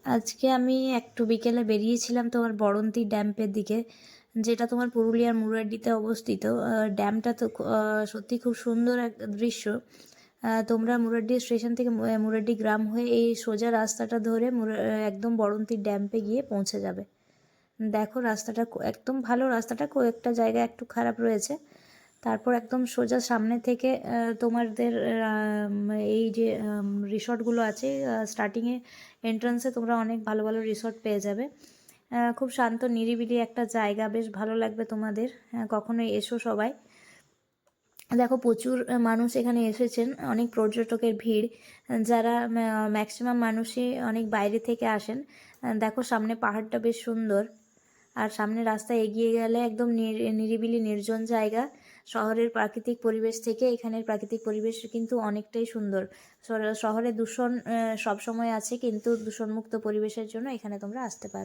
আজকে আমি একটু বিকেলে বেরিয়েছিলাম তোমার বড়ন্তি ড্যামের দিকে, যেটা তোমার পুরুলিয়ার মুরাড্ডিতে অবস্থিত। ড্যামটা তো সত্যি খুব সুন্দর এক দৃশ্য। তোমরা মুরাড্ডি স্টেশন থেকে মুরাড্ডি গ্রাম হয়ে এই সোজা রাস্তাটা ধরে একদম বড়ন্তি ড্যামে গিয়ে পৌঁছে যাবে। দেখো রাস্তাটা একদম ভালো, রাস্তাটা কয়েকটা জায়গায় একটু খারাপ রয়েছে। তারপর একদম সোজা সামনে থেকে তোমাদের এই যে রিসর্টগুলো আছে, স্টার্টিংয়ে এন্ট্রান্সে তোমরা অনেক ভালো ভালো রিসর্ট পেয়ে যাবে। খুব শান্ত নিরিবিলি একটা জায়গা, বেশ ভালো লাগবে তোমাদের। কখনোই এসো সবাই। দেখো প্রচুর মানুষ এখানে এসেছেন, অনেক পর্যটকের ভিড়, যারা ম্যাক্সিমাম মানুষই অনেক বাইরে থেকে আসেন। দেখো সামনে পাহাড়টা বেশ সুন্দর, আর সামনে রাস্তা এগিয়ে গেলে একদম নিরিবিলি নির্জন জায়গা। শহরের প্রাকৃতিক পরিবেশ থেকে এখানের প্রাকৃতিক পরিবেশ কিন্তু অনেকটাই সুন্দর। শহরে দূষণ সবসময় আছে, কিন্তু দূষণমুক্ত পরিবেশের জন্য এখানে তোমরা আসতে পারো।